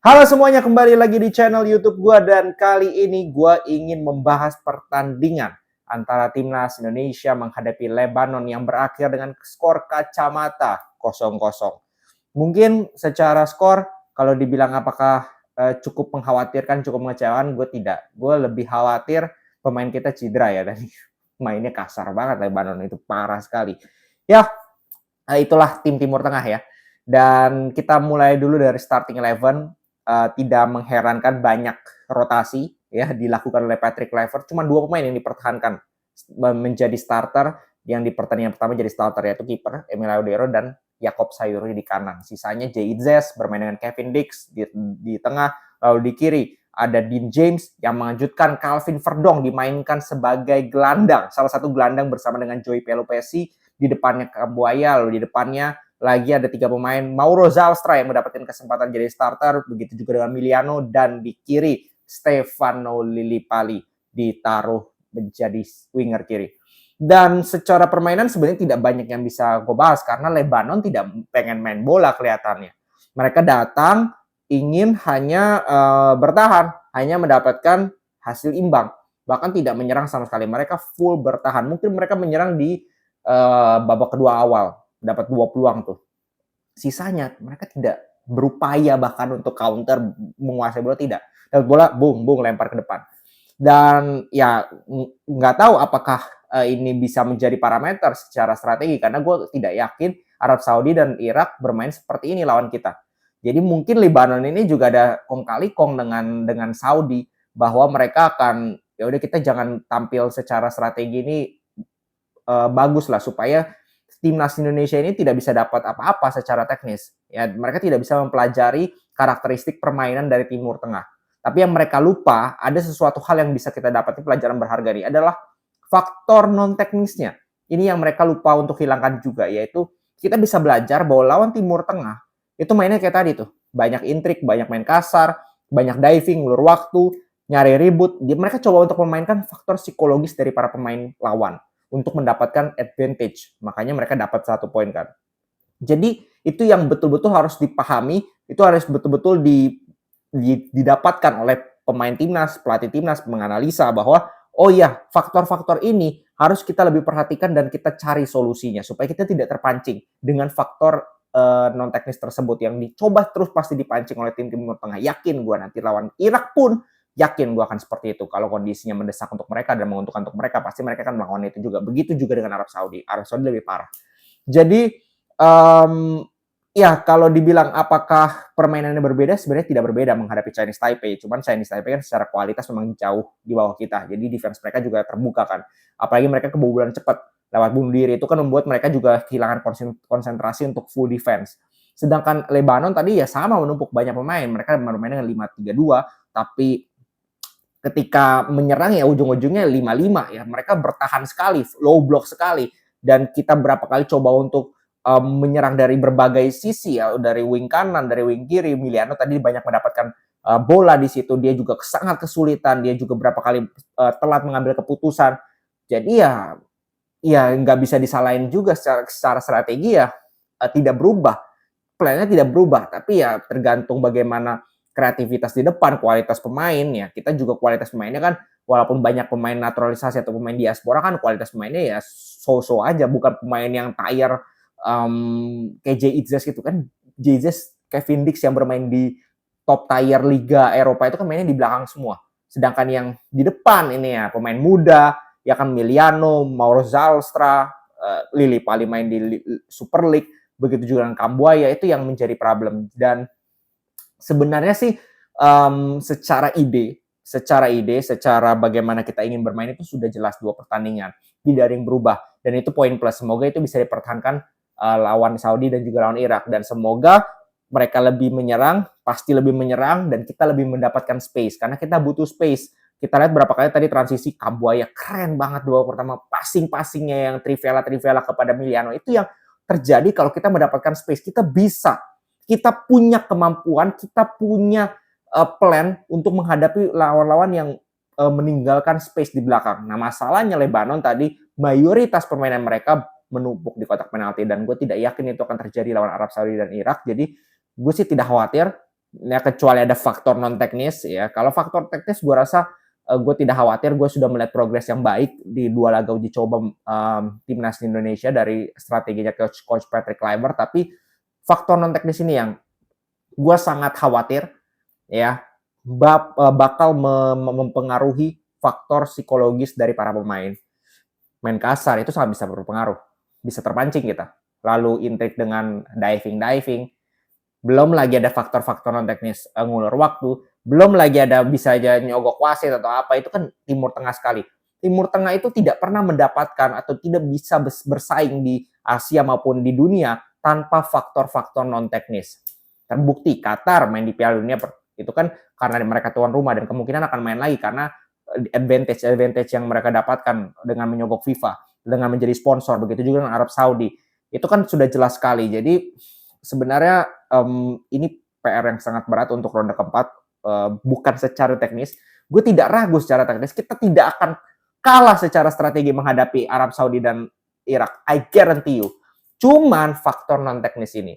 Halo semuanya, kembali lagi di channel YouTube gua dan kali ini gua ingin membahas pertandingan antara timnas Indonesia menghadapi Lebanon yang berakhir dengan skor kacamata 0-0. Mungkin secara skor kalau dibilang apakah cukup mengkhawatirkan, cukup mengecewakan, gue tidak. Gue lebih khawatir pemain kita cedera ya, dan mainnya kasar banget Lebanon itu parah sekali. Ya, itulah tim Timur Tengah ya. Dan kita mulai dulu dari starting 11. Tidak mengherankan banyak rotasi ya dilakukan oleh Patrick Kluivert. Cuma 2 pemain yang dipertahankan menjadi starter. Yang di pertandingan pertama jadi starter yaitu kiper Emil Laudero dan Jakob Sayuri di kanan. Sisanya Jay Itzes bermain dengan Kevin Dix di tengah, lalu di kiri ada Dean James yang mengejutkan. Calvin Verdong dimainkan sebagai gelandang, salah satu gelandang bersama dengan Joey Pelupesi. Di depannya Kambuaya, lalu di depannya lagi ada 3 pemain. Mauro Zalstra yang mendapatkan kesempatan jadi starter, begitu juga dengan Miliano, dan di kiri Stefano Lillipali ditaruh menjadi winger kiri. Dan secara permainan sebenarnya tidak banyak yang bisa gue bahas karena Lebanon tidak pengen main bola kelihatannya. Mereka datang ingin hanya bertahan, hanya mendapatkan hasil imbang, bahkan tidak menyerang sama sekali. Mereka full bertahan. Mungkin mereka menyerang di babak kedua awal, dapat 2 peluang tuh. Sisanya mereka tidak berupaya bahkan untuk counter, menguasai bola, tidak. Dapat bola, bung lempar ke depan. Dan ya nggak tahu apakah ini bisa menjadi parameter secara strategi, karena gue tidak yakin Arab Saudi dan Irak bermain seperti ini lawan kita. Jadi mungkin Lebanon ini juga ada kong kali kong dengan Saudi, bahwa mereka akan ya udah kita jangan tampil secara strategi ini bagus lah, supaya timnas Indonesia ini tidak bisa dapat apa-apa secara teknis. Ya, mereka tidak bisa mempelajari karakteristik permainan dari Timur Tengah. Tapi yang mereka lupa, ada sesuatu hal yang bisa kita dapati pelajaran berharga ini adalah faktor non teknisnya. Ini yang mereka lupa untuk hilangkan juga, yaitu kita bisa belajar bahwa lawan Timur Tengah itu mainnya kayak tadi tuh, banyak intrik, banyak main kasar, banyak diving, ulur waktu, nyari ribut. Mereka coba untuk memainkan faktor psikologis dari para pemain lawan untuk mendapatkan advantage. Makanya mereka dapat 1 poin kan. Jadi itu yang betul-betul harus dipahami, itu harus betul-betul didapatkan oleh pemain timnas, pelatih timnas menganalisa bahwa oh ya, faktor-faktor ini harus kita lebih perhatikan dan kita cari solusinya supaya kita tidak terpancing dengan faktor non teknis tersebut yang dicoba terus pasti dipancing oleh tim Timur Tengah. Yakin gue nanti lawan Irak pun yakin gue akan seperti itu. Kalau kondisinya mendesak untuk mereka dan menguntungkan untuk mereka, pasti mereka akan melakukan itu juga. Begitu juga dengan Arab Saudi. Arab Saudi lebih parah. Jadi ya kalau dibilang apakah permainannya berbeda, sebenarnya tidak berbeda menghadapi Chinese Taipei. Cuman Chinese Taipei kan secara kualitas memang jauh di bawah kita. Jadi defense mereka juga terbuka kan. Apalagi mereka kebobolan cepat lewat bunuh diri, itu kan membuat mereka juga kehilangan konsentrasi untuk full defense. Sedangkan Lebanon tadi ya sama, menumpuk banyak pemain. Mereka bermain dengan 5-3-2, tapi ketika menyerang ya ujung-ujungnya 5-5 ya. Mereka bertahan sekali, low block sekali. Dan kita berapa kali coba untuk menyerang dari berbagai sisi ya, dari wing kanan, dari wing kiri. Miliano tadi banyak mendapatkan bola di situ. Dia juga sangat kesulitan. Dia juga berapa kali telat mengambil keputusan. Jadi ya nggak bisa disalahin juga secara strategi ya, tidak berubah. Plannya tidak berubah, tapi ya tergantung bagaimana kreativitas di depan, kualitas pemain ya. Kita juga kualitas pemainnya kan, walaupun banyak pemain naturalisasi atau pemain diaspora kan kualitas pemainnya ya so-so aja, bukan pemain yang tier kayak Jay Itzes gitu kan. Jay Itzes, Kevin Dix yang bermain di top tier Liga Eropa itu kan mainnya di belakang semua. Sedangkan yang di depan ini ya pemain muda, ya kan Miliano, Mauro Zalstra, Lillipali main di Super League, begitu juga dengan Kambuaya, itu yang menjadi problem. Dan sebenarnya sih secara ide, secara bagaimana kita ingin bermain itu sudah jelas 2 pertandingan, tidak ada yang berubah, dan itu poin plus. Semoga itu bisa dipertahankan lawan Saudi dan juga lawan Irak, dan semoga mereka lebih menyerang, pasti lebih menyerang, dan kita lebih mendapatkan space, karena kita butuh space. Kita lihat berapa kali tadi transisi Kambuaya, keren banget 2 pertama, passing-passingnya yang trivela kepada Miliano, itu yang terjadi kalau kita mendapatkan space. Kita punya kemampuan, kita punya plan untuk menghadapi lawan-lawan yang meninggalkan space di belakang. Nah, masalahnya Lebanon tadi, mayoritas permainan mereka menumpuk di kotak penalti, dan gue tidak yakin itu akan terjadi lawan Arab Saudi dan Irak. Jadi gue sih tidak khawatir, Ya kecuali ada faktor non teknis ya. Kalau faktor teknis gue rasa gue tidak khawatir, gue sudah melihat progres yang baik di 2 laga uji coba timnas Indonesia dari strateginya coach Patrick Kluivert, tapi faktor non teknis ini yang gue sangat khawatir ya bakal mempengaruhi faktor psikologis dari para pemain. Main kasar itu sangat bisa berpengaruh, bisa terpancing kita. Lalu intrik dengan diving, belum lagi ada faktor-faktor non teknis ngulur waktu, belum lagi ada bisa aja nyogok wasit atau apa, itu kan Timur Tengah sekali. Timur Tengah itu tidak pernah mendapatkan atau tidak bisa bersaing di Asia maupun di dunia tanpa faktor-faktor non teknis. Terbukti Qatar main di Piala Dunia itu kan karena mereka tuan rumah dan kemungkinan akan main lagi karena advantage yang mereka dapatkan dengan menyogok FIFA, dengan menjadi sponsor, begitu juga dengan Arab Saudi. Itu kan sudah jelas sekali. Jadi sebenarnya ini PR yang sangat berat untuk ronde keempat, bukan secara teknis. Gue tidak ragu secara teknis, kita tidak akan kalah secara strategi menghadapi Arab Saudi dan Irak. I guarantee you. Cuman faktor non teknis ini.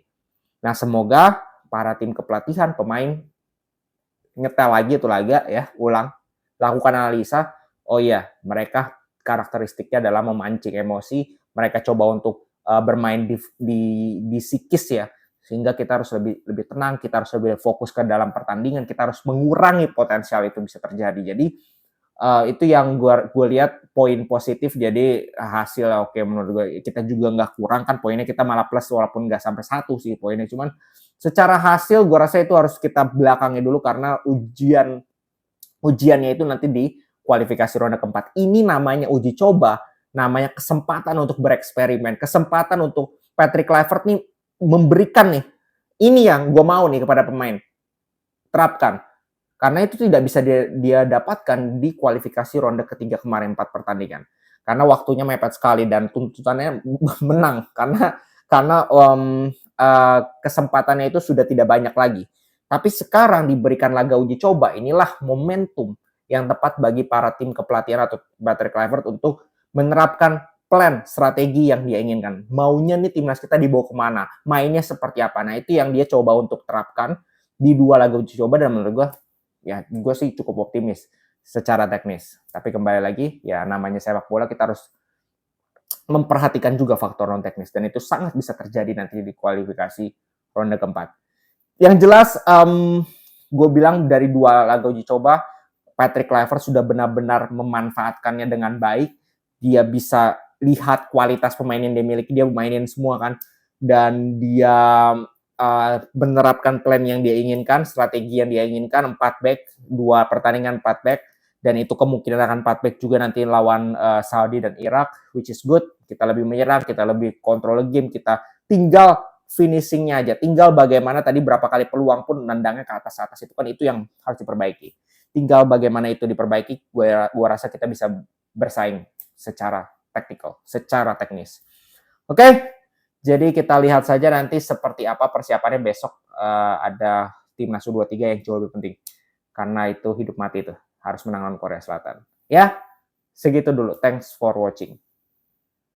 Nah, semoga para tim kepelatihan, pemain nyetel lagi itu laga ya, ulang, lakukan analisa. Oh iya, mereka karakteristiknya adalah memancing emosi. Mereka coba untuk bermain di psikis ya, sehingga kita harus lebih tenang, kita harus lebih fokus ke dalam pertandingan, kita harus mengurangi potensial itu bisa terjadi. Jadi itu yang gue lihat poin positif. Jadi hasil oke menurut gue kita juga nggak kurang kan poinnya, kita malah plus walaupun nggak sampai 1 sih poinnya, cuman secara hasil gue rasa itu harus kita belakangi dulu karena ujiannya itu nanti di kualifikasi ronde keempat. Ini namanya uji coba, namanya kesempatan untuk bereksperimen, kesempatan untuk Patrick Kluivert nih memberikan nih, ini yang gue mau nih kepada pemain, terapkan. Karena itu tidak bisa dia dapatkan di kualifikasi ronde ketiga kemarin 4 pertandingan. Karena waktunya mepet sekali dan tuntutannya menang karena kesempatannya itu sudah tidak banyak lagi. Tapi sekarang diberikan laga uji coba, inilah momentum yang tepat bagi para tim kepelatihan atau Patrick Kluivert untuk menerapkan plan strategi yang dia inginkan. Maunya nih timnas kita dibawa kemana, mainnya seperti apa. Nah itu yang dia coba untuk terapkan di 2 laga uji coba dan menurut gue ya gue sih cukup optimis secara teknis. Tapi kembali lagi ya namanya sepak bola, kita harus memperhatikan juga faktor non teknis dan itu sangat bisa terjadi nanti di kualifikasi ronde keempat. Yang jelas gue bilang dari 2 laga uji coba Patrick Kluivert sudah benar-benar memanfaatkannya dengan baik. Dia bisa lihat kualitas pemain yang dia miliki, dia mainin semua kan, dan dia menerapkan plan yang dia inginkan, strategi yang dia inginkan, 4 back, 2 pertandingan 4 back, dan itu kemungkinan akan 4 back juga nanti lawan Saudi dan Irak, which is good. Kita lebih menyerang, kita lebih kontrol game, kita tinggal finishingnya aja, tinggal bagaimana tadi berapa kali peluang pun nendangnya ke atas-atas, itu kan itu yang harus diperbaiki. Tinggal bagaimana itu diperbaiki, gue rasa kita bisa bersaing secara taktikal, secara teknis. Oke, jadi kita lihat saja nanti seperti apa persiapannya besok. Ada timnas U23 yang jauh lebih penting. Karena itu hidup mati tuh. Harus menang lawan Korea Selatan. Ya, segitu dulu. Thanks for watching.